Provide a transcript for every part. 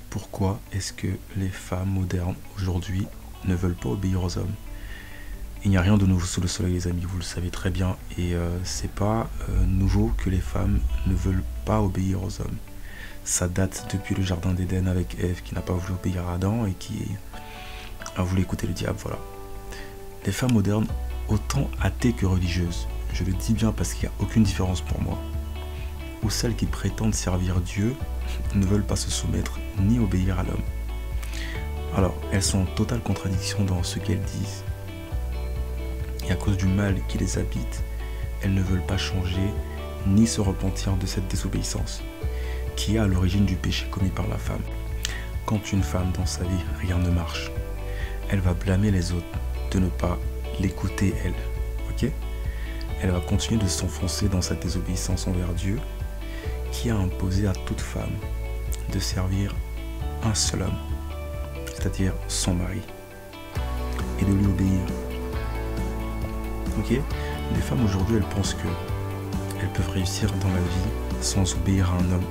Pourquoi est-ce que les femmes modernes aujourd'hui ne veulent pas obéir aux hommes? Il n'y a rien de nouveau sous le soleil, les amis, vous le savez très bien, et c'est pas nouveau que les femmes ne veulent pas obéir aux hommes. Ça date depuis le jardin d'Éden avec Ève qui n'a pas voulu obéir à Adam et qui a voulu écouter le diable, voilà. Les femmes modernes, autant athées que religieuses, je le dis bien parce qu'il n'y a aucune différence pour moi, ou celles qui prétendent servir Dieu, ne veulent pas se soumettre ni obéir à l'homme. Alors, elles sont en totale contradiction dans ce qu'elles disent. Et à cause du mal qui les habite, elles ne veulent pas changer ni se repentir de cette désobéissance qui est à l'origine du péché commis par la femme. Quand une femme dans sa vie, rien ne marche, elle va blâmer les autres de ne pas l'écouter elle, ok? Elle va continuer de s'enfoncer dans cette désobéissance envers Dieu qui a imposé à toute femme de servir un seul homme, c'est-à-dire son mari, et de lui obéir. Ok? Les femmes aujourd'hui, elles pensent qu'elles peuvent réussir dans la vie sans obéir à un homme.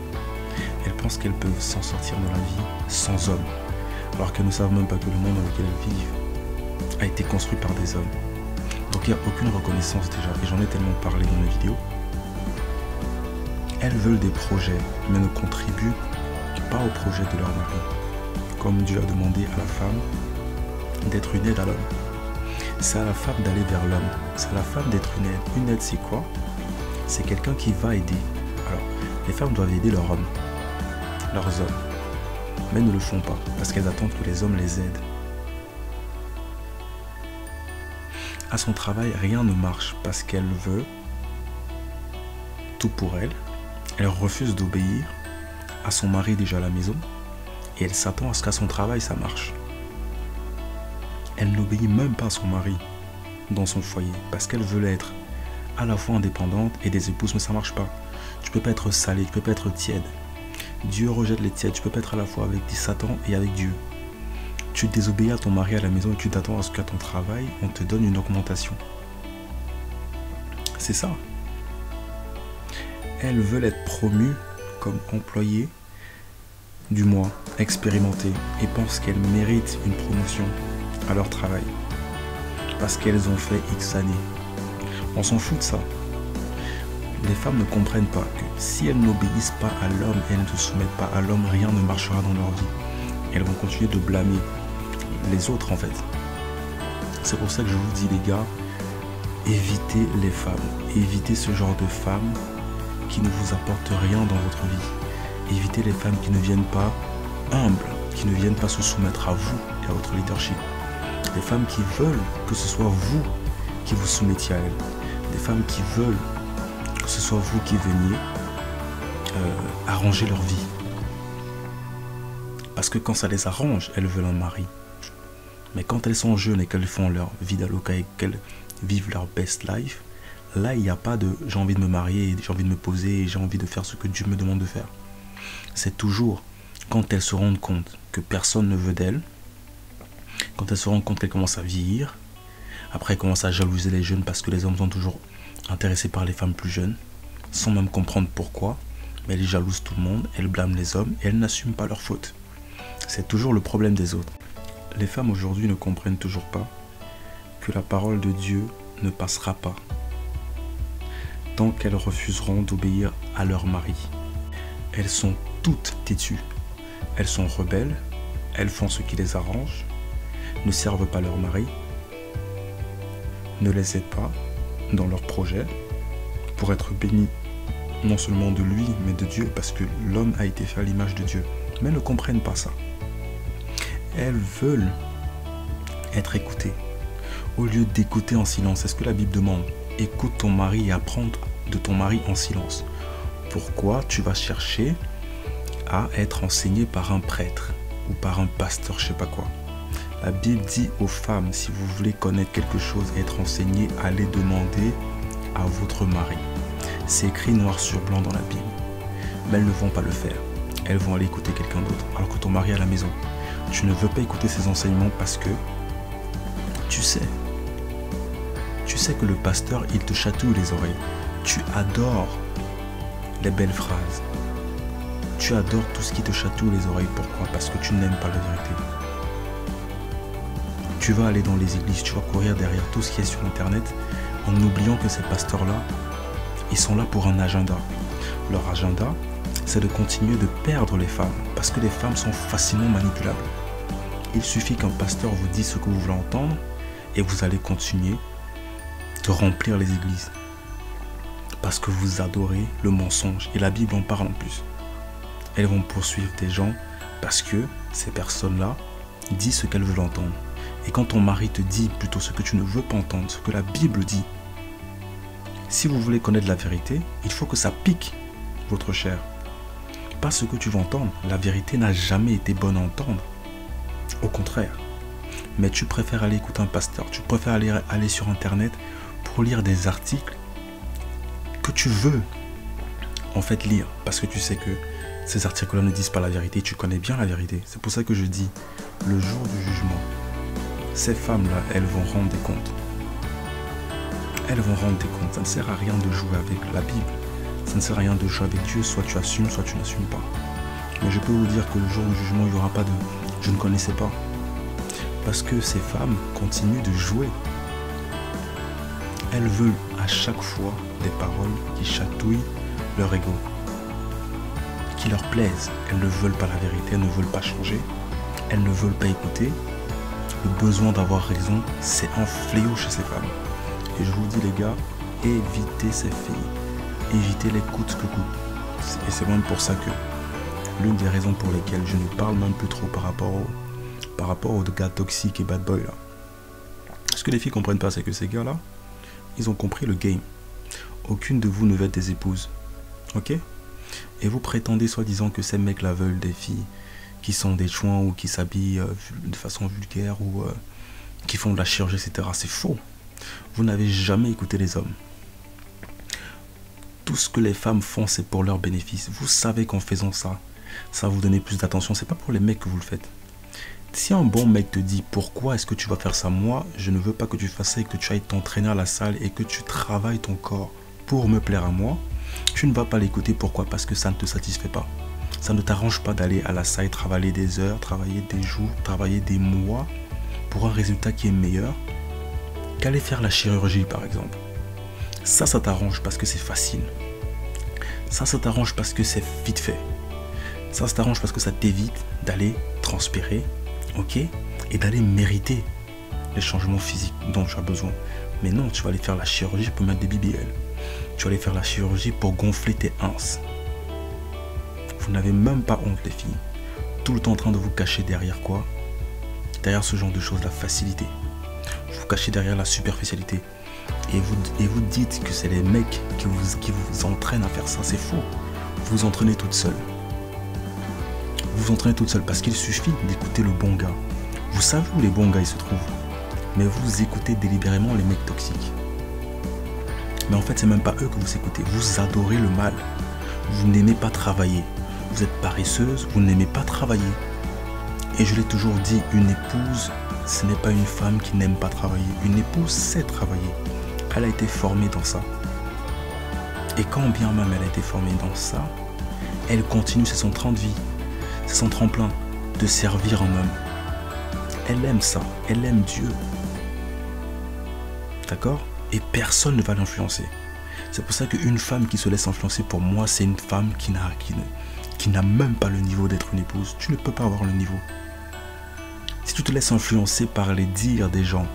Elles pensent qu'elles peuvent s'en sortir dans la vie sans homme, alors qu'elles ne savent même pas que le monde dans lequel elles vivent a été construit par des hommes. Donc il n'y a aucune reconnaissance déjà, et j'en ai tellement parlé dans mes vidéos. Elles veulent des projets, mais ne contribuent pas au projet de leur mari. Comme Dieu a demandé à la femme d'être une aide à l'homme. C'est à la femme d'aller vers l'homme. C'est à la femme d'être une aide. Une aide, c'est quoi? C'est quelqu'un qui va aider. Alors, les femmes doivent aider leurs hommes, mais ne le font pas parce qu'elles attendent que les hommes les aident. À son travail, rien ne marche parce qu'elle veut tout pour elle. Elle refuse d'obéir à son mari déjà à la maison et elle s'attend à ce qu'à son travail ça marche. Elle n'obéit même pas à son mari dans son foyer parce qu'elle veut être à la fois indépendante et des épouses, mais ça marche pas. Tu peux pas être salé, tu peux pas être tiède. Dieu rejette les tièdes, tu peux pas être à la fois avec Satan et avec Dieu. Tu désobéis à ton mari à la maison et tu t'attends à ce qu'à ton travail, on te donne une augmentation. C'est ça. Elles veulent être promues comme employées du mois, expérimentées, et pensent qu'elles méritent une promotion à leur travail parce qu'elles ont fait X années. On s'en fout de ça. Les femmes ne comprennent pas que si elles n'obéissent pas à l'homme et elles ne se soumettent pas à l'homme, rien ne marchera dans leur vie. Elles vont continuer de blâmer les autres en fait. C'est pour ça que je vous dis les gars, évitez les femmes, évitez ce genre de femmes qui ne vous apportent rien dans votre vie. Évitez les femmes qui ne viennent pas humbles, qui ne viennent pas se soumettre à vous et à votre leadership. Des femmes qui veulent que ce soit vous qui vous soumettiez à elles. Des femmes qui veulent que ce soit vous qui veniez arranger leur vie. Parce que quand ça les arrange, elles veulent un mari. Mais quand elles sont jeunes et qu'elles font leur vie d'aloca et qu'elles vivent leur best life, là il n'y a pas de j'ai envie de me marier, j'ai envie de me poser et j'ai envie de faire ce que Dieu me demande de faire. C'est toujours quand elles se rendent compte que personne ne veut d'elles, quand elles se rendent compte qu'elles commencent à vieillir, après elles commencent à jalouser les jeunes parce que les hommes sont toujours intéressés par les femmes plus jeunes, sans même comprendre pourquoi, mais elles jalousent tout le monde, elles blâment les hommes et elles n'assument pas leurs fautes. C'est toujours le problème des autres. Les femmes aujourd'hui ne comprennent toujours pas que la parole de Dieu ne passera pas tant qu'elles refuseront d'obéir à leur mari. Elles sont toutes têtues, elles sont rebelles, elles font ce qui les arrange, ne servent pas leur mari, ne les aident pas dans leurs projets pour être bénis non seulement de lui mais de Dieu, parce que l'homme a été fait à l'image de Dieu, mais elles ne comprennent pas ça. Elles veulent être écoutées au lieu d'écouter en silence. C'est ce que la Bible demande. Écoute ton mari et apprends de ton mari en silence. Pourquoi tu vas chercher à être enseigné par un prêtre ou par un pasteur, je sais pas quoi? La Bible dit aux femmes, si vous voulez connaître quelque chose et être enseigné, allez demander à votre mari. C'est écrit noir sur blanc dans la Bible. Mais elles ne vont pas le faire. Elles vont aller écouter quelqu'un d'autre, alors que ton mari est à la maison. Tu ne veux pas écouter ses enseignements parce que tu sais que le pasteur, il te chatouille les oreilles. Tu adores les belles phrases. Tu adores tout ce qui te chatouille les oreilles. Pourquoi? Parce que tu n'aimes pas la vérité. Tu vas aller dans les églises, tu vas courir derrière tout ce qui est sur Internet en oubliant que ces pasteurs-là, ils sont là pour un agenda. Leur agenda, c'est de continuer de perdre les femmes parce que les femmes sont facilement manipulables. Il suffit qu'un pasteur vous dise ce que vous voulez entendre et vous allez continuer de remplir les églises parce que vous adorez le mensonge et la Bible en parle en plus. Elles vont poursuivre des gens parce que ces personnes-là disent ce qu'elles veulent entendre. Et quand ton mari te dit plutôt ce que tu ne veux pas entendre, ce que la Bible dit, si vous voulez connaître la vérité, il faut que ça pique votre chair. Pas ce que tu veux entendre. La vérité n'a jamais été bonne à entendre. Au contraire. Mais tu préfères aller écouter un pasteur, tu préfères aller sur Internet pour lire des articles que tu veux en fait lire. Parce que tu sais que ces articles-là ne disent pas la vérité. Tu connais bien la vérité. C'est pour ça que je dis, le jour du jugement, ces femmes-là, elles vont rendre des comptes. Elles vont rendre des comptes. Ça ne sert à rien de jouer avec la Bible. Ça ne sert à rien de jouer avec Dieu. Soit tu assumes, soit tu n'assumes pas. Mais je peux vous dire que le jour du jugement, il n'y aura pas de... Je ne connaissais pas. Parce que ces femmes continuent de jouer. Elles veulent à chaque fois des paroles qui chatouillent leur ego, qui leur plaisent. Elles ne veulent pas la vérité, elles ne veulent pas changer. Elles ne veulent pas écouter. Le besoin d'avoir raison, c'est un fléau chez ces femmes. Et je vous dis les gars, évitez ces filles. Évitez-les coûte que coûte. Et c'est même pour ça que l'une des raisons pour lesquelles je ne parle même plus trop par rapport aux gars toxiques et bad boys là. Ce que les filles comprennent pas, c'est que ces gars-là, ils ont compris le game. Aucune de vous ne veut être des épouses. Ok? Et vous prétendez soi-disant que ces mecs-là veulent des filles qui sont des chouins ou qui s'habillent de façon vulgaire ou qui font de la chirurgie, etc. C'est faux. Vous n'avez jamais écouté les hommes. Tout ce que les femmes font, c'est pour leur bénéfice. Vous savez qu'en faisant ça, ça va vous donner plus d'attention. C'est pas pour les mecs que vous le faites. Si un bon mec te dit pourquoi est-ce que tu vas faire ça, moi, je ne veux pas que tu fasses ça et que tu ailles t'entraîner à la salle et que tu travailles ton corps pour me plaire à moi, tu ne vas pas l'écouter. Pourquoi? Parce que ça ne te satisfait pas. Ça ne t'arrange pas d'aller à la salle, travailler des heures, travailler des jours, travailler des mois pour un résultat qui est meilleur qu'aller faire la chirurgie par exemple. Ça t'arrange parce que c'est facile. Ça t'arrange parce que c'est vite fait. Ça t'arrange parce que ça t'évite d'aller transpirer, ok, et d'aller mériter les changements physiques dont tu as besoin. Mais non, tu vas aller faire la chirurgie pour mettre des BBL. Tu vas aller faire la chirurgie pour gonfler tes hanches. Vous n'avez même pas honte les filles. Tout le temps en train de vous cacher derrière quoi? Derrière ce genre de choses, la facilité. Vous vous cachez derrière la superficialité. Et vous dites que c'est les mecs qui vous entraînent à faire ça. C'est faux. Vous vous entraînez toute seule. Vous vous entraînez toute seule parce qu'il suffit d'écouter le bon gars. Vous savez où les bons gars ils se trouvent. Mais vous écoutez délibérément les mecs toxiques. Mais en fait, c'est même pas eux que vous écoutez. Vous adorez le mal. Vous n'aimez pas travailler. Vous êtes paresseuse, vous n'aimez pas travailler. Et je l'ai toujours dit, une épouse, ce n'est pas une femme qui n'aime pas travailler. Une épouse sait travailler. Elle a été formée dans ça. Et quand bien même elle a été formée dans ça, elle continue, c'est son train de vie. C'est son tremplin de servir un homme. Elle aime ça. Elle aime Dieu. D'accord? Et personne ne va l'influencer. C'est pour ça qu'une femme qui se laisse influencer, pour moi, c'est une femme qui n'a même pas le niveau d'être une épouse. Tu ne peux pas avoir le niveau. Si tu te laisses influencer par les dires des gens,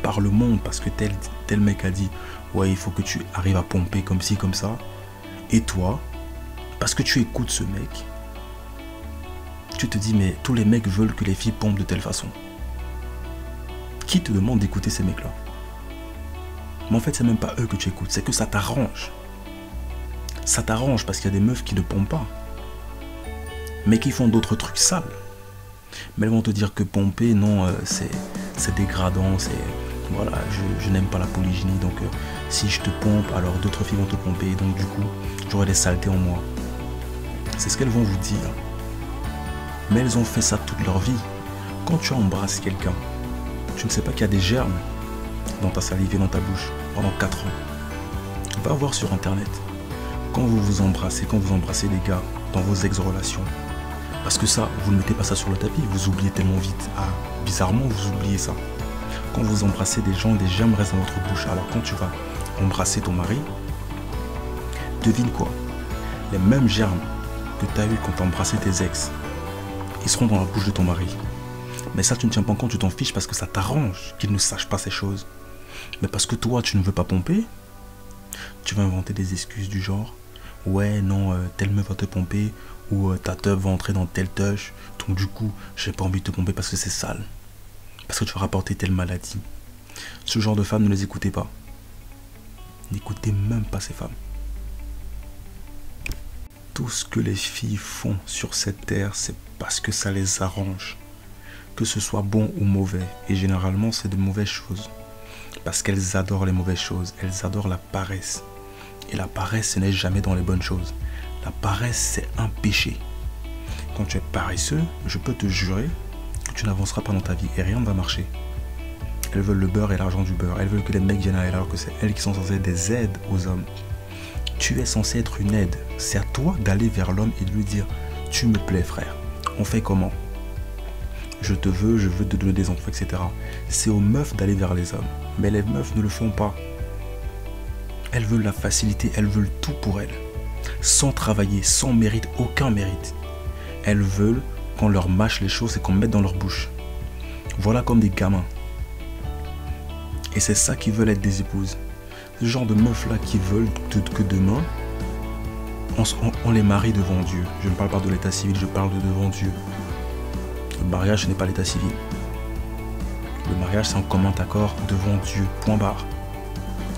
par le monde, parce que tel mec a dit, ouais, il faut que tu arrives à pomper comme ci, comme ça, et toi, parce que tu écoutes ce mec, tu te dis, mais tous les mecs veulent que les filles pompent de telle façon. Qui te demande d'écouter ces mecs-là? Mais en fait, c'est même pas eux que tu écoutes, c'est que ça t'arrange. Ça t'arrange parce qu'il y a des meufs qui ne pompent pas, mais qui font d'autres trucs sales. Mais elles vont te dire que pomper, non, c'est dégradant, c'est... Voilà, je n'aime pas la polygynie, donc si je te pompe, alors d'autres filles vont te pomper, donc du coup, j'aurai des saletés en moi. C'est ce qu'elles vont vous dire. Mais elles ont fait ça toute leur vie. Quand tu embrasses quelqu'un, tu ne sais pas qu'il y a des germes dans ta salive et dans ta bouche pendant 4 ans. Va voir sur internet. Quand vous embrassez des gars, dans vos ex-relations. Parce que ça, vous ne mettez pas ça sur le tapis, vous oubliez tellement vite. Ah, bizarrement, vous oubliez ça. Quand vous embrassez des gens, des germes restent dans votre bouche. Alors quand tu vas embrasser ton mari, devine quoi? Les mêmes germes que tu as eu quand tu as embrassé tes ex, ils seront dans la bouche de ton mari. Mais ça, tu ne tiens pas compte, tu t'en fiches parce que ça t'arrange qu'il ne sache pas ces choses. Mais parce que toi, tu ne veux pas pomper, tu vas inventer des excuses du genre « Ouais, non, telle meuf va te pomper » ou « ta teub va entrer dans telle touche, donc du coup, j'ai pas envie de te pomper parce que c'est sale. » Parce que tu vas rapporter telle maladie. Ce genre de femmes, ne les écoutez pas. N'écoutez même pas ces femmes. Tout ce que les filles font sur cette terre, c'est parce que ça les arrange. Que ce soit bon ou mauvais. Et généralement, c'est de mauvaises choses. Parce qu'elles adorent les mauvaises choses. Elles adorent la paresse. Et la paresse, ce n'est jamais dans les bonnes choses. La paresse, c'est un péché. Quand tu es paresseux, je peux te jurer que tu n'avanceras pas dans ta vie et rien ne va marcher. Elles veulent le beurre et l'argent du beurre. Elles veulent que les mecs viennent à elles alors que c'est elles qui sont censées être des aides aux hommes. Tu es censé être une aide. C'est à toi d'aller vers l'homme et de lui dire « Tu me plais, frère. On fait comment ? Je te veux, je veux te donner des enfants, etc. » C'est aux meufs d'aller vers les hommes. Mais les meufs ne le font pas. Elles veulent la facilité, elles veulent tout pour elles. Sans travailler, sans mérite, aucun mérite. Elles veulent qu'on leur mâche les choses et qu'on mette dans leur bouche. Voilà comme des gamins. Et c'est ça qu'ils veulent être des épouses. Ce genre de meufs-là qui veulent que demain, on les marie devant Dieu. Je ne parle pas de l'état civil, je parle de devant Dieu. Le mariage, ce n'est pas l'état civil. Le mariage, c'est un commun accord devant Dieu. Point barre.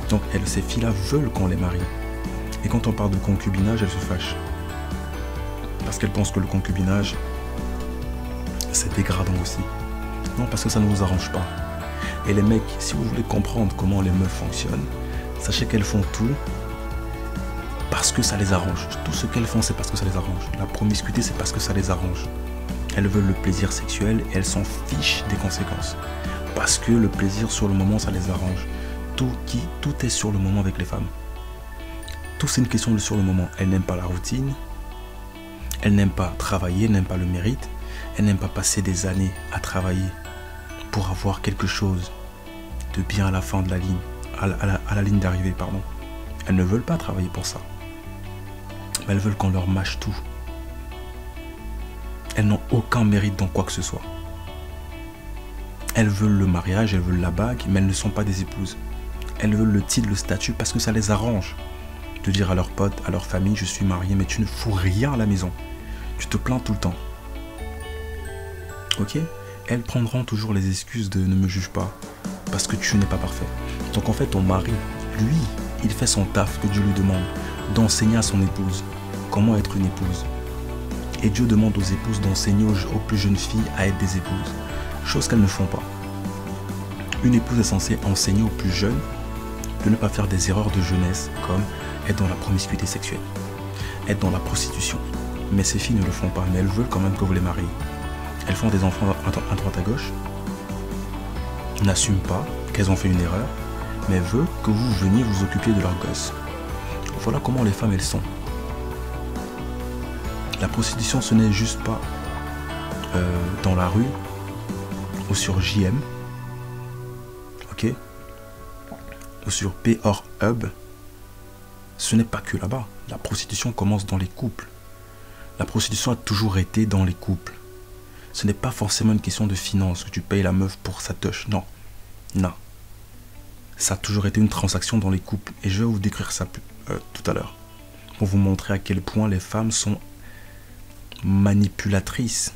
Donc, ces filles-là veulent qu'on les marie. Et quand on parle de concubinage, elles se fâchent. Parce qu'elles pensent que le concubinage, c'est dégradant aussi. Non, parce que ça ne vous arrange pas. Et les mecs, si vous voulez comprendre comment les meufs fonctionnent, sachez qu'elles font tout parce que ça les arrange. Tout ce qu'elles font, c'est parce que ça les arrange. La promiscuité, c'est parce que ça les arrange. Elles veulent le plaisir sexuel et elles s'en fichent des conséquences. Parce que le plaisir sur le moment, ça les arrange. Tout est sur le moment avec les femmes. Tout c'est une question de sur le moment. Elles n'aiment pas la routine. Elles n'aiment pas travailler, elles n'aiment pas le mérite. Elles n'aiment pas passer des années à travailler pour avoir quelque chose de bien à la fin de la ligne, à la ligne d'arrivée, pardon. Elles ne veulent pas travailler pour ça. Mais elles veulent qu'on leur mâche tout. Elles n'ont aucun mérite dans quoi que ce soit. Elles veulent le mariage, elles veulent la bague, mais elles ne sont pas des épouses. Elles veulent le titre, le statut, parce que ça les arrange. De dire à leurs potes, à leur famille, je suis marié, mais tu ne fous rien à la maison. Tu te plains tout le temps. Ok ? Elles prendront toujours les excuses de ne me juge pas, parce que tu n'es pas parfait. Donc en fait, ton mari, lui, il fait son taf que Dieu lui demande, d'enseigner à son épouse comment être une épouse. Et Dieu demande aux épouses d'enseigner aux plus jeunes filles à être des épouses, chose qu'elles ne font pas. Une épouse est censée enseigner aux plus jeunes de ne pas faire des erreurs de jeunesse, comme être dans la promiscuité sexuelle, être dans la prostitution. Mais ces filles ne le font pas, mais elles veulent quand même que vous les mariez. Elles font des enfants à droite à gauche, n'assument pas qu'elles ont fait une erreur, mais veulent que vous veniez vous occuper de leurs gosses. Voilà comment les femmes elles sont. La prostitution, ce n'est juste pas dans la rue ou sur JM, ok, ou sur Pornhub. Ce n'est pas que là-bas. La prostitution commence dans les couples. La prostitution a toujours été dans les couples. Ce n'est pas forcément une question de finance, que tu payes la meuf pour sa touche. Non. Non. Ça a toujours été une transaction dans les couples. Et je vais vous décrire ça tout à l'heure. Pour vous montrer à quel point les femmes sont manipulatrices.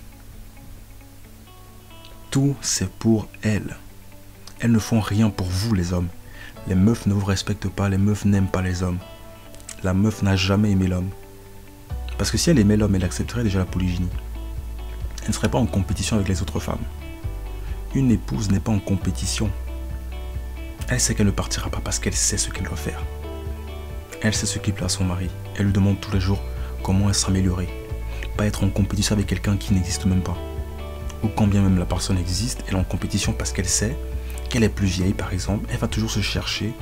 Tout, c'est pour elles. Elles ne font rien pour vous, les hommes. Les meufs ne vous respectent pas, les meufs n'aiment pas les hommes. La meuf n'a jamais aimé l'homme. Parce que si elle aimait l'homme, elle accepterait déjà la polygynie. Elle ne serait pas en compétition avec les autres femmes. Une épouse n'est pas en compétition. Elle sait qu'elle ne partira pas parce qu'elle sait ce qu'elle doit faire. Elle sait ce qui plaît à son mari. Elle lui demande tous les jours comment elle s'améliorer. Pas être en compétition avec quelqu'un qui n'existe même pas. Ou quand bien même la personne existe, elle est en compétition parce qu'elle sait qu'elle est plus vieille, par exemple. Elle va toujours se chercher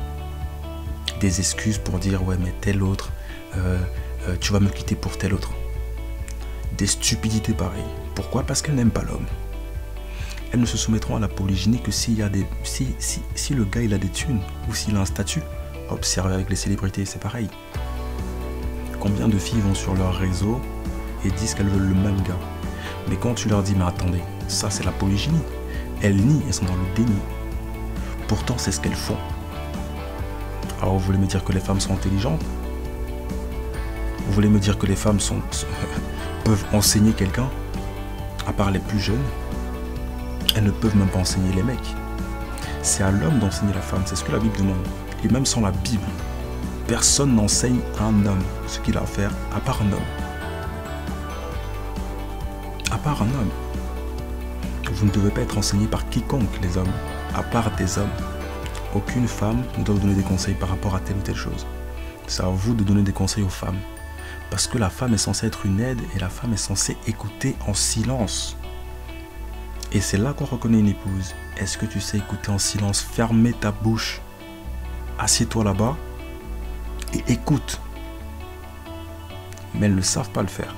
des excuses pour dire « Ouais, mais tel autre, tu vas me quitter pour tel autre. » des stupidités pareilles. Pourquoi? Parce qu'elles n'aiment pas l'homme. Elles ne se soumettront à la polygynie que s'il y a si le gars il a des thunes ou s'il a un statut. Observez avec les célébrités, c'est pareil. Combien de filles vont sur leur réseau et disent qu'elles veulent le même gars. Mais quand tu leur dis, mais attendez, ça c'est la polygynie. Elles nient, elles sont dans le déni. Pourtant c'est ce qu'elles font. Alors vous voulez me dire que les femmes sont intelligentes? Vous voulez me dire que les femmes peuvent enseigner quelqu'un? À part les plus jeunes, elles ne peuvent même pas enseigner les mecs. C'est à l'homme d'enseigner la femme, c'est ce que la Bible demande. Et même sans la Bible, personne n'enseigne à un homme ce qu'il a à faire, à part un homme. À part un homme. Vous ne devez pas être enseigné par quiconque, les hommes, à part des hommes. Aucune femme ne doit vous donner des conseils par rapport à telle ou telle chose. C'est à vous de donner des conseils aux femmes. Parce que la femme est censée être une aide et la femme est censée écouter en silence. Et c'est là qu'on reconnaît une épouse. Est-ce que tu sais écouter en silence? Fermez ta bouche. Assieds-toi là-bas et écoute. Mais elles ne savent pas le faire.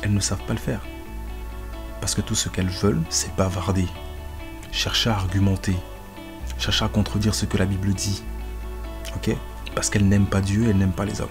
Elles ne savent pas le faire. Parce que tout ce qu'elles veulent, c'est bavarder. Chercher à argumenter. Chercher à contredire ce que la Bible dit. Ok? Parce qu'elles n'aiment pas Dieu, elles n'aiment pas les hommes.